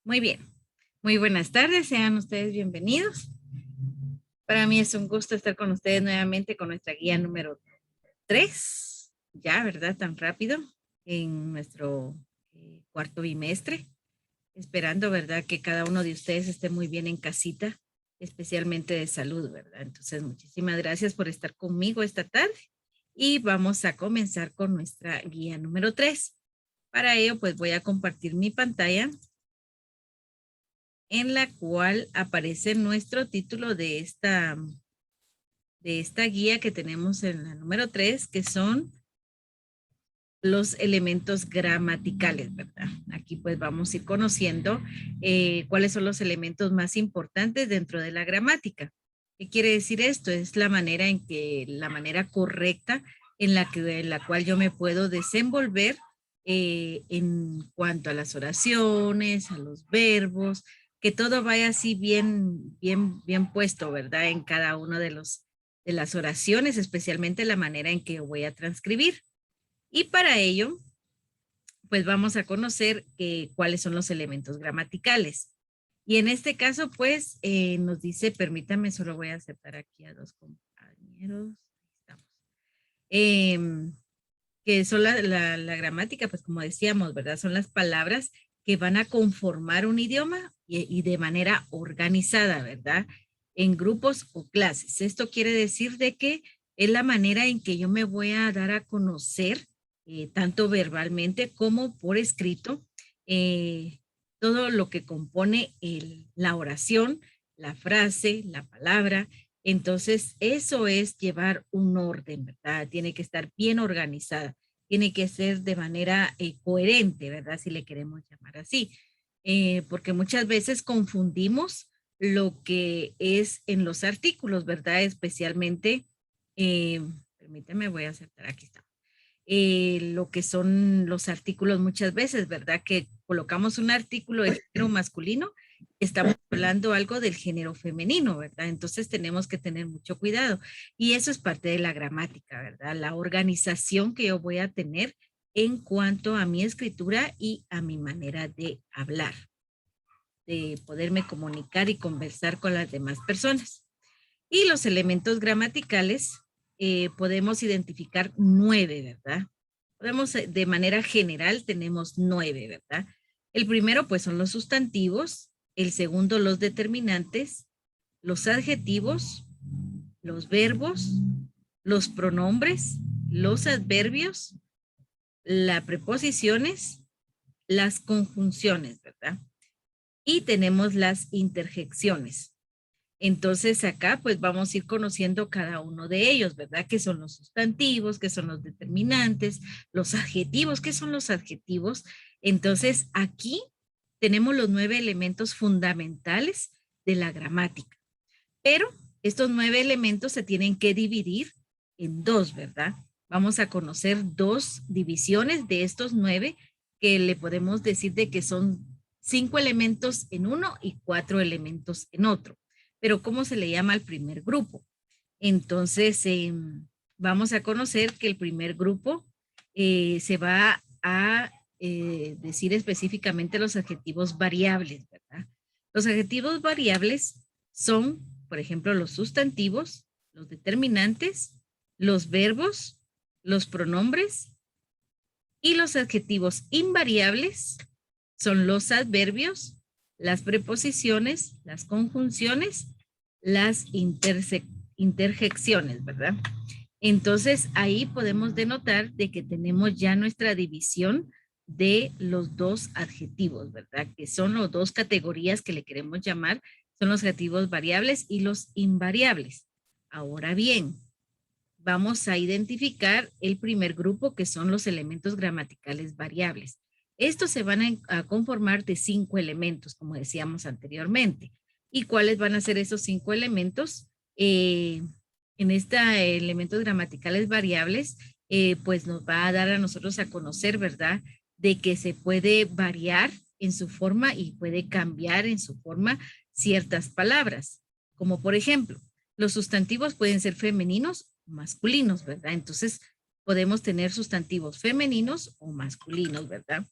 Muy bien. Muy buenas tardes, sean ustedes bienvenidos. Para mí es un gusto estar con ustedes nuevamente con nuestra guía número 3. Ya, ¿verdad? Tan rápido en nuestro cuarto bimestre. Esperando, ¿verdad? Que cada uno de ustedes esté muy bien en casita, especialmente de salud, ¿verdad? Entonces, muchísimas gracias por estar conmigo esta tarde y vamos a comenzar con nuestra guía número 3. Para ello, pues voy a compartir mi pantalla en la cual aparece nuestro título de esta guía que tenemos en la número 3, que son los elementos gramaticales, ¿verdad? Aquí pues vamos a ir conociendo cuáles son los elementos más importantes dentro de la gramática. ¿Qué quiere decir esto? Es la manera correcta en la cual yo me puedo desenvolver en cuanto a las oraciones, a los verbos, que todo vaya así bien puesto, ¿verdad? En cada uno de las oraciones, especialmente la manera en que voy a transcribir. Y para ello, pues vamos a conocer cuáles son los elementos gramaticales. Y en este caso, pues nos dice, permítame, solo voy a aceptar aquí a dos compañeros. Estamos. Que son la gramática, pues como decíamos, ¿verdad? Son las palabras que van a conformar un idioma y de manera organizada, ¿verdad? En grupos o clases. Esto quiere decir de que es la manera en que yo me voy a dar a conocer, tanto verbalmente como por escrito, todo lo que compone la oración, la frase, la palabra. Entonces, eso es llevar un orden, ¿verdad? Tiene que estar bien organizada, tiene que ser de manera coherente, ¿verdad? Si le queremos llamar así. Porque muchas veces confundimos lo que es en los artículos, ¿verdad? Especialmente, eh, permíteme, voy a aceptar, aquí está. Lo que son los artículos muchas veces, ¿verdad? Que colocamos un artículo de género masculino, estamos hablando algo del género femenino, ¿verdad? Entonces tenemos que tener mucho cuidado. Y eso es parte de la gramática, ¿verdad? La organización que yo voy a tener en cuanto a mi escritura y a mi manera de hablar, de poderme comunicar y conversar con las demás personas. Y los elementos gramaticales, podemos identificar 9, ¿verdad? Podemos, de manera general, tenemos 9, ¿verdad? El primero, pues, son los sustantivos. El segundo, los determinantes, los adjetivos, los verbos, los pronombres, los adverbios, las preposiciones, las conjunciones, ¿verdad? Y tenemos las interjecciones. Entonces acá pues vamos a ir conociendo cada uno de ellos, ¿verdad? ¿Qué son los sustantivos? ¿Qué son los determinantes? Los adjetivos, ¿qué son los adjetivos? Entonces aquí tenemos los 9 elementos fundamentales de la gramática. Pero estos 9 elementos se tienen que dividir en dos, ¿verdad? Vamos a conocer dos divisiones de estos 9 que le podemos decir de que son 5 elementos en uno y 4 elementos en otro. Pero ¿cómo se le llama al primer grupo? Entonces, vamos a conocer que el primer grupo se va a decir específicamente los adjetivos variables, ¿verdad? Los adjetivos variables son, por ejemplo, los sustantivos, los determinantes, los verbos, los pronombres, y los adjetivos invariables son los adverbios, las preposiciones, las conjunciones, las interjecciones, ¿verdad? Entonces ahí podemos denotar de que tenemos ya nuestra división de los dos adjetivos, ¿verdad? Que son las dos categorías que le queremos llamar, son los adjetivos variables y los invariables. Ahora bien, vamos a identificar el primer grupo, que son los elementos gramaticales variables. Estos se van a conformar de 5 elementos, como decíamos anteriormente. ¿Y cuáles van a ser esos 5 elementos? En estos elementos gramaticales variables, pues nos va a dar a nosotros a conocer, ¿verdad? De que se puede variar en su forma y puede cambiar en su forma ciertas palabras. Como por ejemplo, los sustantivos pueden ser femeninos o masculinos, ¿verdad? Entonces, podemos tener sustantivos femeninos o masculinos, ¿verdad?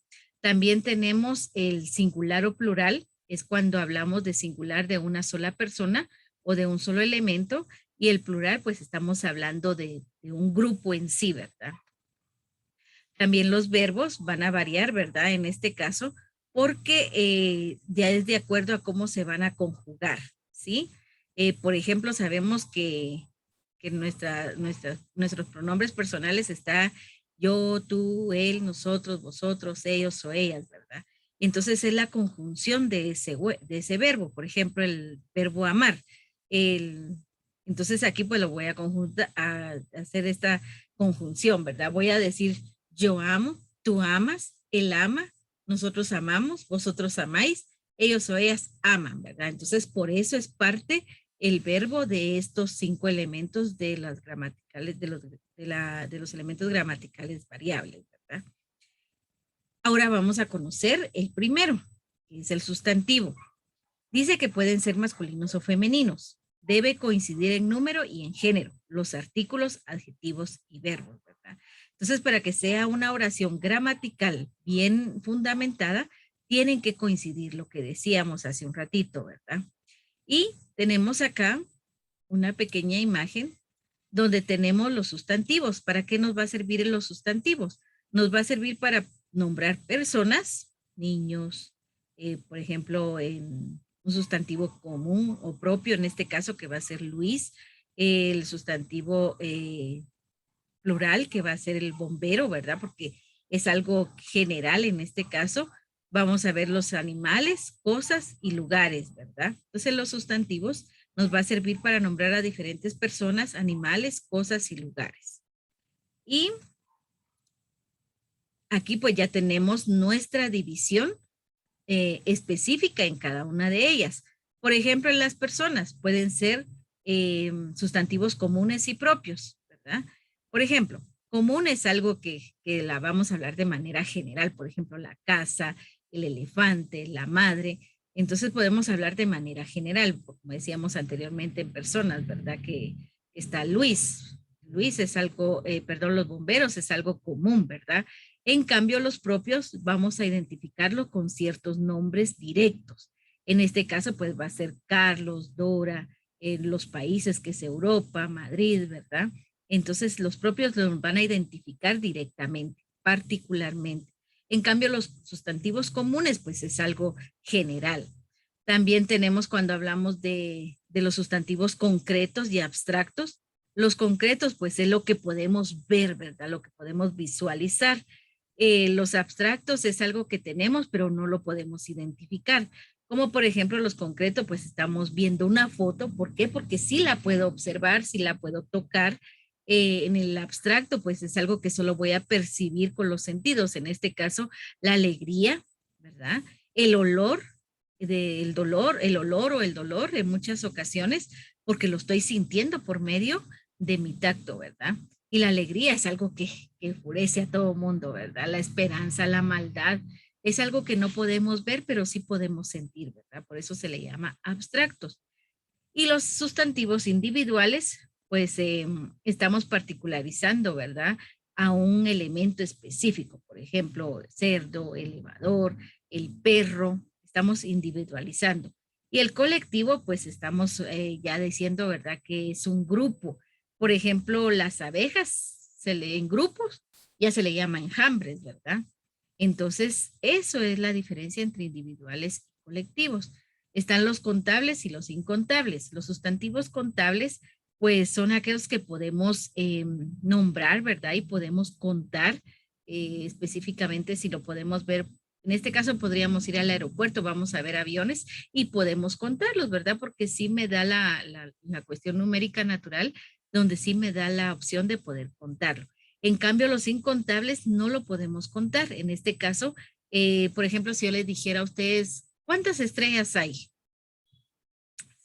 También tenemos el singular o plural, es cuando hablamos de singular de una sola persona o de un solo elemento, y el plural, pues estamos hablando de un grupo en sí, ¿verdad? También los verbos van a variar, ¿verdad? En este caso, porque ya es de acuerdo a cómo se van a conjugar, ¿sí? Por ejemplo, sabemos que nuestros pronombres personales está yo, tú, él, nosotros, vosotros, ellos o ellas, ¿verdad? Entonces es la conjunción de ese verbo, por ejemplo, el verbo amar. El, entonces aquí pues lo voy a hacer esta conjunción, ¿verdad? Voy a decir yo amo, tú amas, él ama, nosotros amamos, vosotros amáis, ellos o ellas aman, ¿verdad? Entonces, por eso es parte el verbo de estos 5 elementos de las gramaticales, de los elementos gramaticales variables, ¿verdad? Ahora vamos a conocer el primero, que es el sustantivo. Dice que pueden ser masculinos o femeninos. Debe coincidir en número y en género, los artículos, adjetivos y verbos, ¿verdad? Entonces, para que sea una oración gramatical bien fundamentada, tienen que coincidir lo que decíamos hace un ratito, ¿verdad? Y tenemos acá una pequeña imagen donde tenemos los sustantivos. ¿Para qué nos va a servir los sustantivos? Nos va a servir para nombrar personas, niños, por ejemplo, en un sustantivo común o propio, en este caso que va a ser Luis, el sustantivo plural que va a ser el bombero, ¿verdad? Porque es algo general en este caso. Vamos a ver los animales, cosas y lugares, ¿verdad? Entonces los sustantivos nos va a servir para nombrar a diferentes personas, animales, cosas y lugares. Y aquí pues ya tenemos nuestra división específica en cada una de ellas. Por ejemplo, en las personas pueden ser sustantivos comunes y propios, ¿verdad? Por ejemplo, común es algo que la vamos a hablar de manera general, por ejemplo, la casa, el elefante, la madre. Entonces podemos hablar de manera general, como decíamos anteriormente en personas, ¿verdad? Que está Luis. Luis es algo, perdón, los bomberos es algo común, ¿verdad? En cambio, los propios vamos a identificarlo con ciertos nombres directos. En este caso, pues va a ser Carlos, Dora, los países que es Europa, Madrid, ¿verdad? Entonces, los propios los van a identificar directamente, particularmente. En cambio, los sustantivos comunes, pues es algo general. También tenemos cuando hablamos de los sustantivos concretos y abstractos. Los concretos, pues es lo que podemos ver, ¿verdad? Lo que podemos visualizar. Los abstractos es algo que tenemos, pero no lo podemos identificar. Como por ejemplo los concretos, pues estamos viendo una foto. ¿Por qué? Porque sí la puedo observar, sí la puedo tocar. En el abstracto, pues es algo que solo voy a percibir con los sentidos. En este caso, la alegría, ¿verdad? El olor del dolor, el olor o el dolor en muchas ocasiones, porque lo estoy sintiendo por medio de mi tacto, ¿verdad? Y la alegría es algo que enfurece a todo mundo, ¿verdad? La esperanza, la maldad, es algo que no podemos ver, pero sí podemos sentir, ¿verdad? Por eso se le llama abstractos. Y los sustantivos individuales, pues estamos particularizando, ¿verdad? A un elemento específico, por ejemplo, cerdo, elevador, el perro, estamos individualizando. Y el colectivo, pues estamos ya diciendo, ¿verdad? Que es un grupo. Por ejemplo, las abejas se leen grupos, ya se le llama enjambres, ¿verdad? Entonces, eso es la diferencia entre individuales y colectivos. Están los contables y los incontables. Los sustantivos contables, pues son aquellos que podemos nombrar, ¿verdad? Y podemos contar específicamente si lo podemos ver. En este caso podríamos ir al aeropuerto, vamos a ver aviones y podemos contarlos, ¿verdad? Porque sí me da la cuestión numérica natural, donde sí me da la opción de poder contarlo. En cambio, los incontables no lo podemos contar. En este caso, por ejemplo, si yo les dijera a ustedes, ¿cuántas estrellas hay?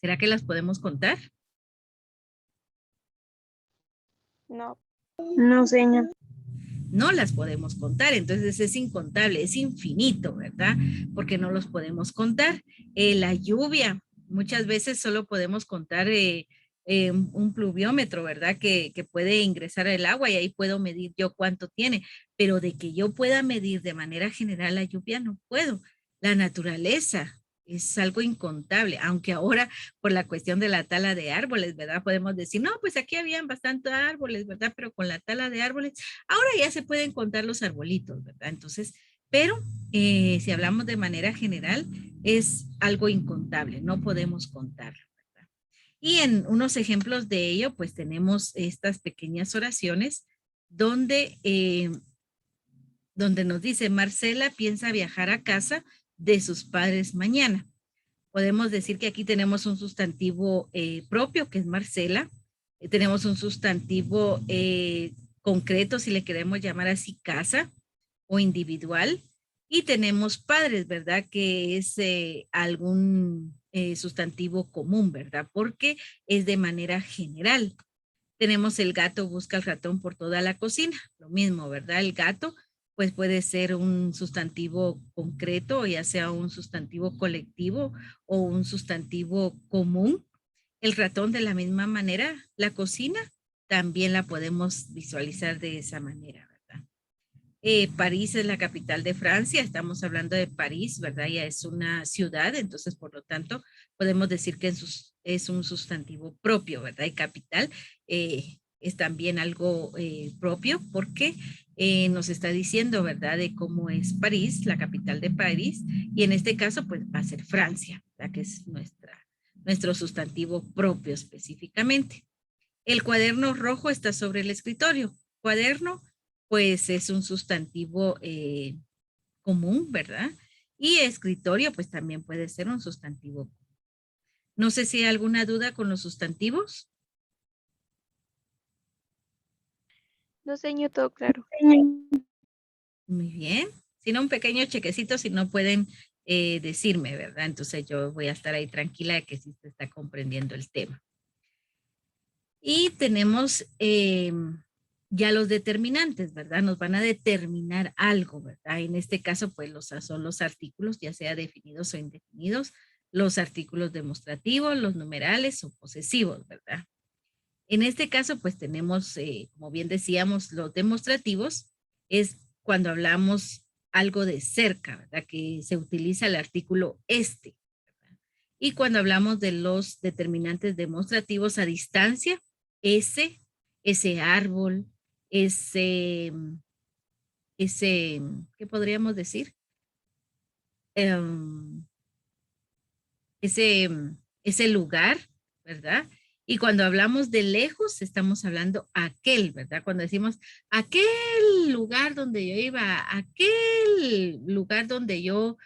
¿Será que las podemos contar? No. No, señor. No las podemos contar, entonces es incontable, es infinito, ¿verdad? Porque no los podemos contar. La lluvia, muchas veces solo podemos contar un pluviómetro, ¿verdad? Que puede ingresar el agua y ahí puedo medir yo cuánto tiene, pero de que yo pueda medir de manera general la lluvia, no puedo. La naturaleza es algo incontable, aunque ahora por la cuestión de la tala de árboles, ¿verdad? Podemos decir, no, pues aquí habían bastantes árboles, ¿verdad? Pero con la tala de árboles, ahora ya se pueden contar los arbolitos, ¿verdad? Entonces, pero si hablamos de manera general, es algo incontable, no podemos contarlo. ¿Verdad? Y en unos ejemplos de ello, pues tenemos estas pequeñas oraciones donde, donde nos dice, Marcela piensa viajar a casa de sus padres mañana. Podemos decir que aquí tenemos un sustantivo propio, que es Marcela. Tenemos un sustantivo concreto, si le queremos llamar así, casa o individual. Y tenemos padres, ¿verdad? Que es algún sustantivo común, ¿verdad? Porque es de manera general. Tenemos el gato busca al ratón por toda la cocina. Lo mismo, ¿verdad? El gato, pues puede ser un sustantivo concreto, ya sea un sustantivo colectivo o un sustantivo común. El ratón de la misma manera, la cocina también la podemos visualizar de esa manera, ¿verdad? París es la capital de Francia, estamos hablando de París, ¿verdad? Ya es una ciudad, entonces por lo tanto podemos decir que es un sustantivo propio, ¿verdad? Y capital es también algo propio porque nos está diciendo, ¿verdad? De cómo es París, la capital de París, y en este caso pues va a ser Francia, ¿verdad? Que es nuestro sustantivo propio específicamente. El cuaderno rojo está sobre el escritorio. Cuaderno, pues es un sustantivo común, ¿verdad? Y escritorio, pues también puede ser un sustantivo. No sé si hay alguna duda con los sustantivos. No, señor, todo claro. Muy bien. Si no, un pequeño chequecito si no pueden decirme, ¿verdad? Entonces yo voy a estar ahí tranquila de que sí se está comprendiendo el tema. Y tenemos ya los determinantes, ¿verdad? Nos van a determinar algo, ¿verdad? En este caso, pues son los artículos, ya sea definidos o indefinidos, los artículos demostrativos, los numerales o posesivos, ¿verdad? En este caso, pues tenemos, como bien decíamos, los demostrativos, es cuando hablamos algo de cerca, ¿verdad? Que se utiliza el artículo este. ¿Verdad? Y cuando hablamos de los determinantes demostrativos a distancia, ese árbol, ese, ¿qué podríamos decir? Um, ese, ese lugar, ¿verdad? Y cuando hablamos de lejos, estamos hablando aquel, ¿verdad? Cuando decimos aquel lugar donde yo iba, aquel lugar donde yo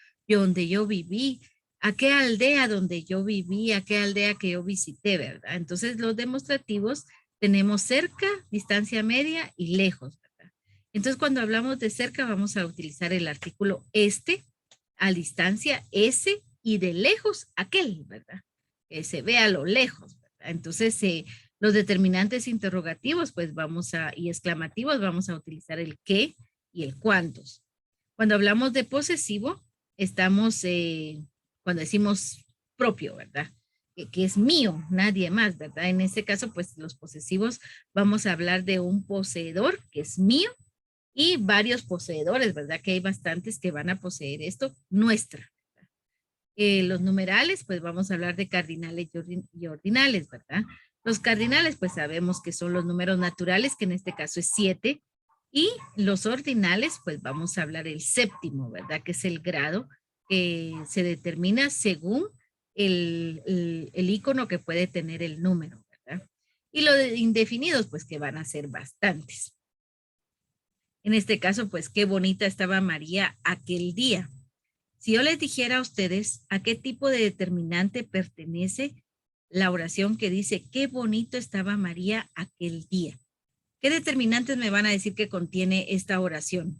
viví, aquella aldea donde yo viví, aquella aldea que yo visité, ¿verdad? Entonces los demostrativos tenemos cerca, distancia media y lejos, ¿verdad? Entonces cuando hablamos de cerca vamos a utilizar el artículo este, a distancia ese y de lejos aquel, ¿verdad? Que se ve a lo lejos, ¿verdad? Entonces, los determinantes interrogativos, pues y exclamativos, vamos a utilizar el qué y el cuántos. Cuando hablamos de posesivo, estamos, cuando decimos propio, ¿verdad? Que es mío, nadie más, ¿verdad? En este caso, pues los posesivos, vamos a hablar de un poseedor que es mío y varios poseedores, ¿verdad? Que hay bastantes que van a poseer esto, nuestra. Los numerales, pues vamos a hablar de cardinales y ordinales, ¿verdad? Los cardinales, pues sabemos que son los números naturales, que en este caso es 7, y los ordinales, pues vamos a hablar el séptimo, ¿verdad? Que es el grado que se determina según el icono que puede tener el número, ¿verdad? Y los indefinidos, pues que van a ser bastantes. En este caso, pues qué bonita estaba María aquel día. Si yo les dijera a ustedes a qué tipo de determinante pertenece la oración que dice, qué bonito estaba María aquel día. ¿Qué determinantes me van a decir que contiene esta oración?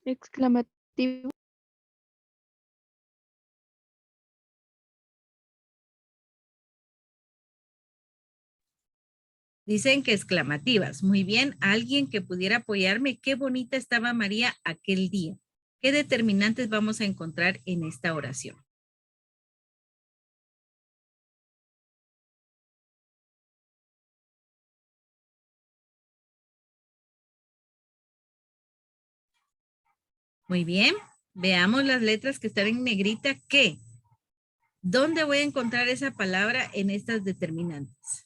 Exclamativo. Dicen que exclamativas. Muy bien. Alguien que pudiera apoyarme. Qué bonita estaba María aquel día. ¿Qué determinantes vamos a encontrar en esta oración? Muy bien. Veamos las letras que están en negrita. ¿Qué? ¿Dónde voy a encontrar esa palabra en estas determinantes?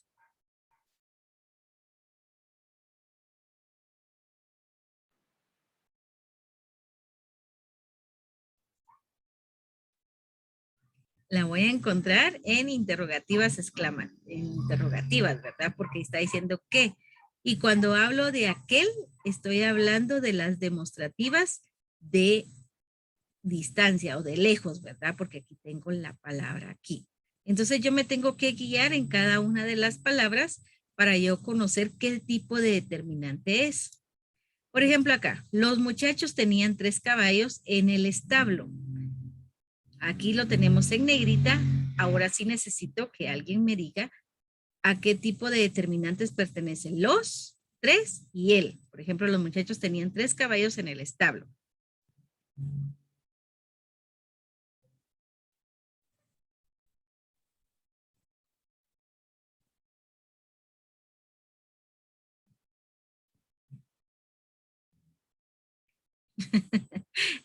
La voy a encontrar en interrogativas en interrogativas, ¿verdad? Porque está diciendo qué. Y cuando hablo de aquel, estoy hablando de las demostrativas de distancia o de lejos, ¿verdad? Porque aquí tengo la palabra aquí. Entonces yo me tengo que guiar en cada una de las palabras para yo conocer qué tipo de determinante es. Por ejemplo, acá, los muchachos tenían 3 caballos en el establo. Aquí lo tenemos en negrita. Ahora sí necesito que alguien me diga a qué tipo de determinantes pertenecen los 3 y él. Por ejemplo, los muchachos tenían 3 caballos en el establo.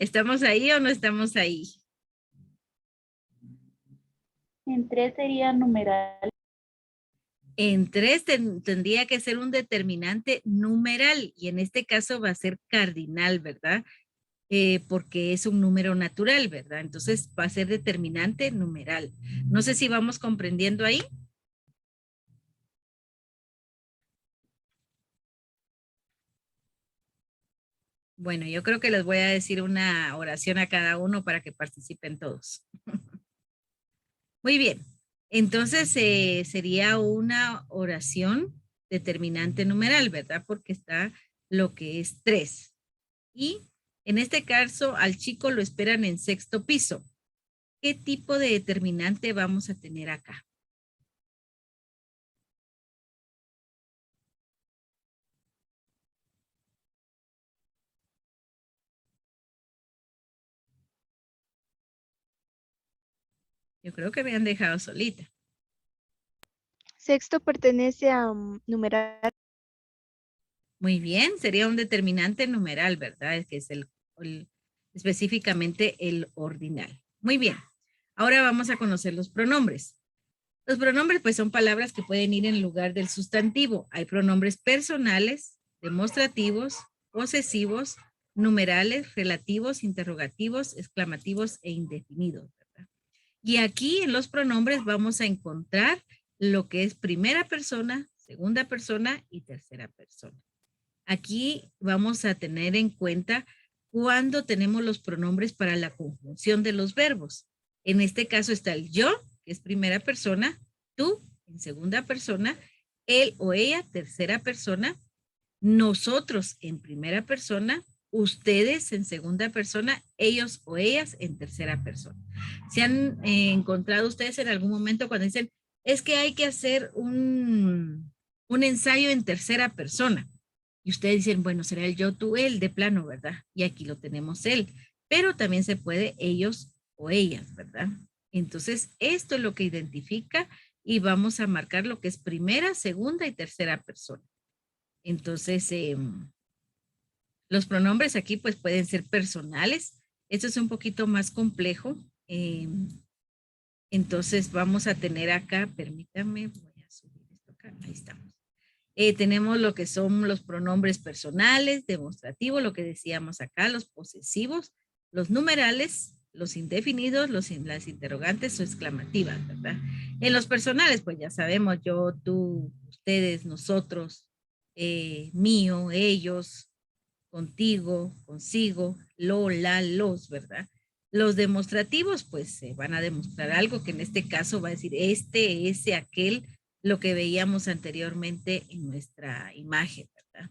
¿Estamos ahí o no estamos ahí? En 3 sería numeral. En 3 tendría que ser un determinante numeral y en este caso va a ser cardinal, ¿verdad? Porque es un número natural, ¿verdad? Entonces va a ser determinante numeral. No sé si vamos comprendiendo ahí. Bueno, yo creo que les voy a decir una oración a cada uno para que participen todos. Muy bien. Entonces sería una oración determinante numeral, ¿verdad? Porque está lo que es 3. Y en este caso al chico lo esperan en 6º piso. ¿Qué tipo de determinante vamos a tener acá? Yo creo que me han dejado solita. Sexto pertenece a numeral. Muy bien, sería un determinante numeral, ¿verdad? Es que es específicamente el ordinal. Muy bien. Ahora vamos a conocer los pronombres. Los pronombres pues son palabras que pueden ir en lugar del sustantivo. Hay pronombres personales, demostrativos, posesivos, numerales, relativos, interrogativos, exclamativos e indefinidos, ¿verdad? Y aquí en los pronombres vamos a encontrar lo que es primera persona, segunda persona y tercera persona. Aquí vamos a tener en cuenta cuando tenemos los pronombres para la conjunción de los verbos. En este caso está el yo, que es primera persona, tú en segunda persona, él o ella tercera persona, nosotros en primera persona, ustedes en segunda persona, ellos o ellas en tercera persona. ¿Se han encontrado ustedes en algún momento cuando dicen, es que hay que hacer un ensayo en tercera persona? Y ustedes dicen, bueno, será el yo, tú, él de plano, ¿verdad? Y aquí lo tenemos él. Pero también se puede ellos o ellas, ¿verdad? Entonces, esto es lo que identifica y vamos a marcar lo que es primera, segunda y tercera persona. Entonces, los pronombres aquí pues pueden ser personales. Esto es un poquito más complejo. Entonces, vamos a tener acá, permítanme, voy a subir esto acá, ahí estamos. Tenemos lo que son los pronombres personales, demostrativos, lo que decíamos acá, los posesivos, los numerales, los indefinidos, las interrogantes o exclamativas, ¿verdad? En los personales, pues ya sabemos, yo, tú, ustedes, nosotros, mío, ellos, contigo, consigo, lo, la, los, ¿verdad? Los demostrativos, pues se van a demostrar algo que en este caso va a decir este, ese, aquel, lo que veíamos anteriormente en nuestra imagen, ¿verdad?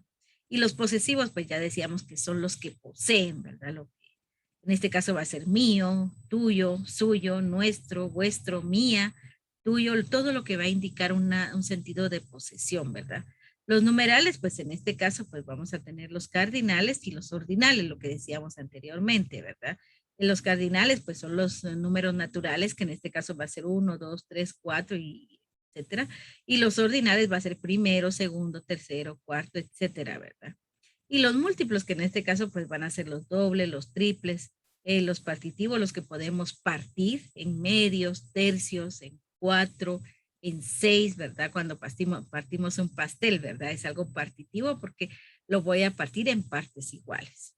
Y los posesivos, pues ya decíamos que son los que poseen, ¿verdad? Lo que en este caso va a ser mío, tuyo, suyo, nuestro, vuestro, mía, tuyo, todo lo que va a indicar un sentido de posesión, ¿verdad? Los numerales, pues en este caso, pues vamos a tener los cardinales y los ordinales, lo que decíamos anteriormente, ¿verdad? Los cardinales, pues son los números naturales, que en este caso va a ser 1, 2, 3, 4, y etcétera. Y los ordinales va a ser primero, segundo, tercero, cuarto, etcétera, ¿verdad? Y los múltiplos, que en este caso, pues van a ser los dobles, los triples, los partitivos, los que podemos partir en medios, tercios, en 4, en 6, ¿verdad? Cuando partimos un pastel, ¿verdad? Es algo partitivo porque lo voy a partir en partes iguales.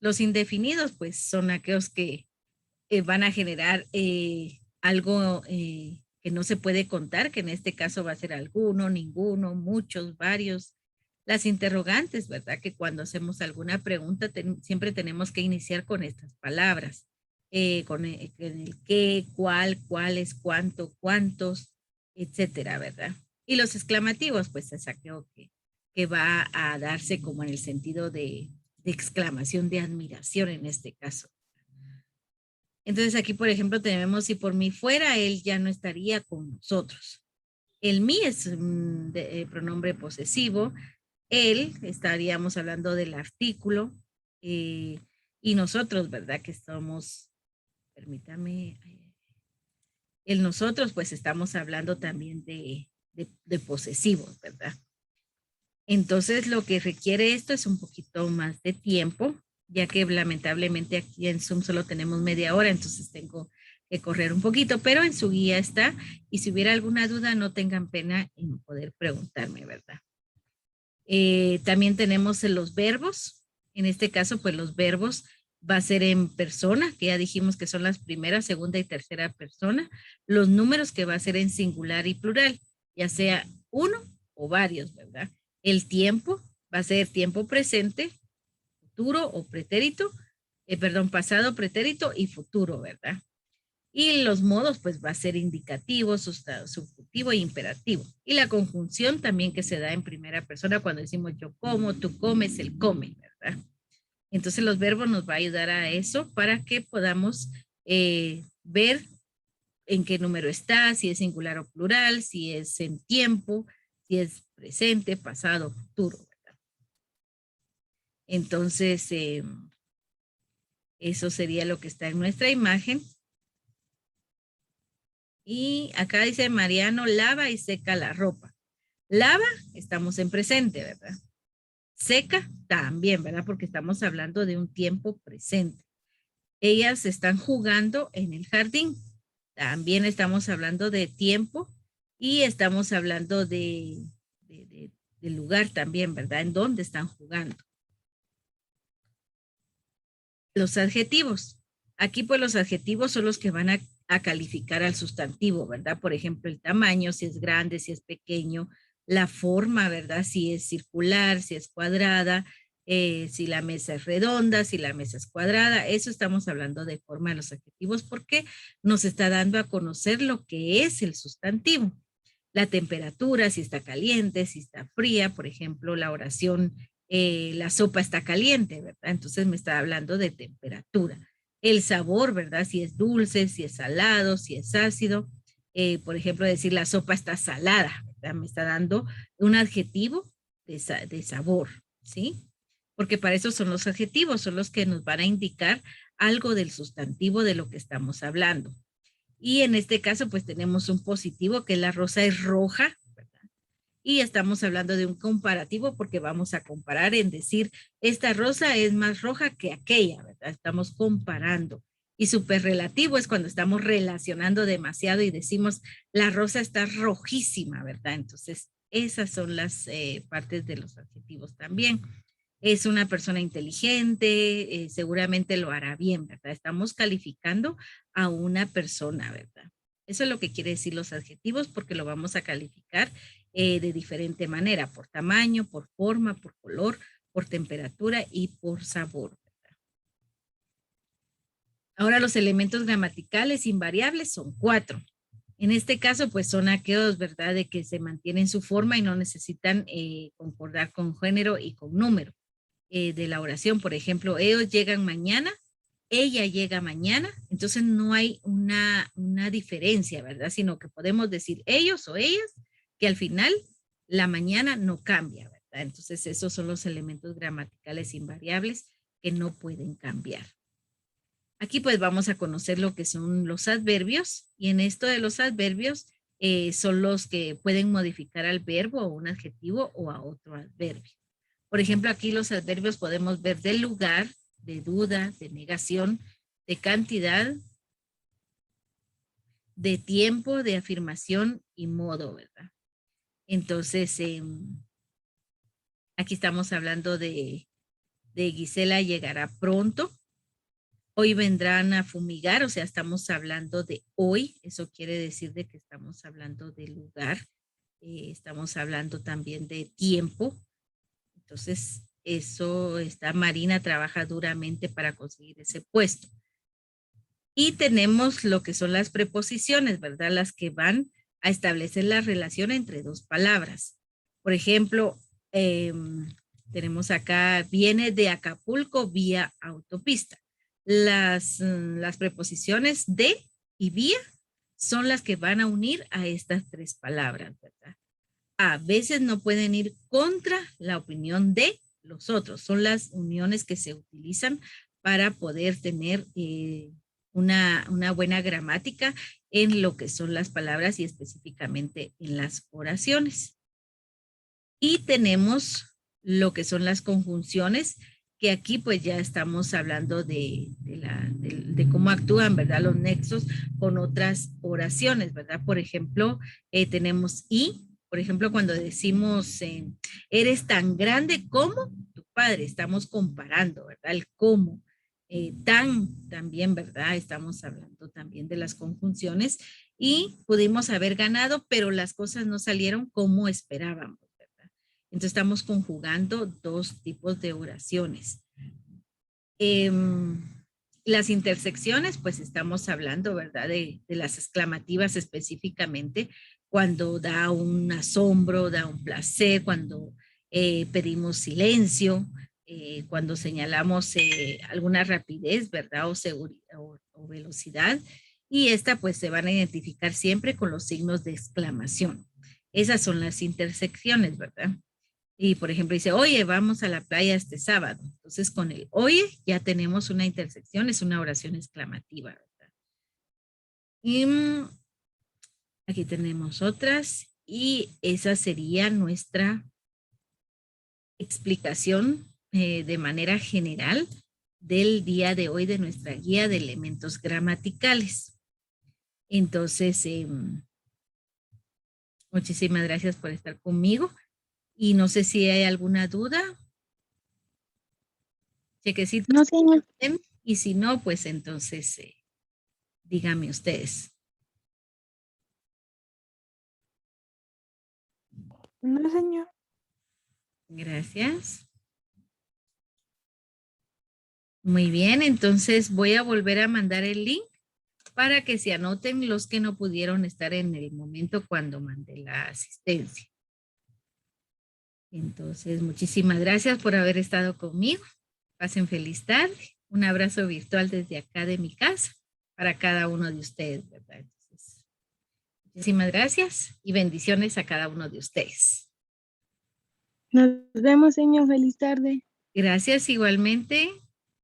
Los indefinidos, pues, son aquellos que van a generar algo que no se puede contar, que en este caso va a ser alguno, ninguno, muchos, varios. Las interrogantes, ¿verdad? Que cuando hacemos alguna pregunta siempre tenemos que iniciar con estas palabras, con el qué, cuál, cuáles, cuánto, cuántos, etcétera, ¿verdad? Y los exclamativos, pues es aquello que va a darse como en el sentido de exclamación, de admiración en este caso. Entonces aquí, por ejemplo, tenemos si por mí fuera, él ya no estaría con nosotros. El mí es un pronombre posesivo. Él, estaríamos hablando del artículo. Y nosotros, ¿verdad? Que estamos, permítame. El nosotros, pues estamos hablando también de posesivos, ¿verdad? Entonces, lo que requiere esto es un poquito más de tiempo, ya que lamentablemente aquí en Zoom solo tenemos media hora, entonces tengo que correr un poquito, pero en su guía está, y si hubiera alguna duda, no tengan pena en poder preguntarme, ¿verdad? También tenemos los verbos. En este caso, pues los verbos va a ser en persona, que ya dijimos que son las primera, segunda y tercera persona. Los números que va a ser en singular y plural, ya sea uno o varios, ¿verdad? El tiempo va a ser tiempo presente, futuro o pretérito, pasado, pretérito y futuro, ¿verdad? Y los modos, pues va a ser indicativo, subjuntivo e imperativo. Y la conjunción también que se da en primera persona cuando decimos yo como, tú comes, él come, ¿verdad? Entonces los verbos nos va a ayudar a eso para que podamos ver en qué número está, si es singular o plural, si es en tiempo, si es presente, pasado, futuro, ¿verdad? Entonces, eso sería lo que está en nuestra imagen. Y acá dice Mariano, lava y seca la ropa. Lava, estamos en presente, ¿verdad? Seca, también, ¿verdad? Porque estamos hablando de un tiempo presente. Ellas están jugando en el jardín. También estamos hablando de tiempo y estamos hablando de lugar también, ¿verdad? En dónde están jugando. Los adjetivos. Aquí pues los adjetivos son los que van a calificar al sustantivo, ¿verdad? Por ejemplo, el tamaño, si es grande, si es pequeño, la forma, ¿verdad? Si es circular, si es cuadrada, si la mesa es redonda, si la mesa es cuadrada. Eso estamos hablando de forma de los adjetivos porque nos está dando a conocer lo que es el sustantivo. La temperatura, si está caliente, si está fría, por ejemplo, la oración, la sopa está caliente, ¿verdad? Entonces me está hablando de temperatura. El sabor, ¿verdad? Si es dulce, si es salado, si es ácido. Por ejemplo, decir la sopa está salada, ¿verdad? Me está dando un adjetivo de sabor, ¿sí? Porque para eso son los adjetivos, son los que nos van a indicar algo del sustantivo de lo que estamos hablando. Y en este caso, pues tenemos un positivo que la rosa es roja, ¿verdad? Y estamos hablando de un comparativo porque vamos a comparar en decir, esta rosa es más roja que aquella, ¿verdad? Estamos comparando. Y superrelativo es cuando estamos relacionando demasiado y decimos, la rosa está rojísima, ¿verdad? Entonces, esas son las partes de los adjetivos también. Es una persona inteligente, seguramente lo hará bien, ¿verdad? Estamos calificando a una persona, ¿verdad? Eso es lo que quiere decir los adjetivos porque lo vamos a calificar de diferente manera, por tamaño, por forma, por color, por temperatura y por sabor, ¿verdad? Ahora los elementos gramaticales invariables son 4. En este caso, pues son aquellos, ¿verdad? De que se mantienen su forma y no necesitan concordar con género y con número. De la oración, por ejemplo, ellos llegan mañana, ella llega mañana, entonces no hay una diferencia, ¿verdad? Sino que podemos decir ellos o ellas, que al final la mañana no cambia, ¿verdad? Entonces esos son los elementos gramaticales invariables que no pueden cambiar. Aquí pues vamos a conocer lo que son los adverbios, y en esto de los adverbios son los que pueden modificar al verbo, a un adjetivo o a otro adverbio. Por ejemplo, aquí los adverbios podemos ver de lugar, de duda, de negación, de cantidad, de tiempo, de afirmación y modo, ¿verdad? Entonces, aquí estamos hablando de Gisela llegará pronto. Hoy vendrán a fumigar, o sea, estamos hablando de hoy. Eso quiere decir de que estamos hablando de lugar. Estamos hablando también de tiempo. Entonces, Marina trabaja duramente para conseguir ese puesto. Y tenemos lo que son las preposiciones, ¿verdad? Las que van a establecer la relación entre dos palabras. Por ejemplo, tenemos acá, viene de Acapulco vía autopista. Las preposiciones de y vía son las que van a unir a estas tres palabras, ¿verdad? A veces no pueden ir contra la opinión de los otros. Son las uniones que se utilizan para poder tener una buena gramática en lo que son las palabras y específicamente en las oraciones. Y tenemos lo que son las conjunciones, que aquí pues ya estamos hablando de cómo actúan, ¿verdad? Los nexos con otras oraciones, ¿verdad? Por ejemplo, tenemos y, por ejemplo, cuando decimos eres tan grande como tu padre, estamos comparando, ¿verdad? El cómo. También, ¿verdad? Estamos hablando también de las conjunciones y pudimos haber ganado, pero las cosas no salieron como esperábamos. Entonces estamos conjugando dos tipos de oraciones. Las intersecciones, pues estamos hablando, ¿verdad? De las exclamativas específicamente, cuando da un asombro, da un placer, cuando pedimos silencio, cuando señalamos alguna rapidez, ¿verdad? O seguridad o velocidad. Y esta pues se van a identificar siempre con los signos de exclamación. Esas son las intersecciones, ¿verdad? Y por ejemplo dice, oye, vamos a la playa este sábado. Entonces con el oye ya tenemos una intersección, es una oración exclamativa, ¿verdad? Y aquí tenemos otras y esa sería nuestra explicación de manera general del día de hoy de nuestra guía de elementos gramaticales. Entonces, muchísimas gracias por estar conmigo. Y no sé si hay alguna duda. Chequecitos. No, señor. Y si no, pues entonces díganme ustedes. No, señor. Gracias. Muy bien, entonces voy a volver a mandar el link para que se anoten los que no pudieron estar en el momento cuando mandé la asistencia. Entonces, muchísimas gracias por haber estado conmigo. Pasen feliz tarde. Un abrazo virtual desde acá de mi casa para cada uno de ustedes, ¿verdad? Entonces, muchísimas gracias y bendiciones a cada uno de ustedes. Nos vemos, señor. Feliz tarde. Gracias igualmente.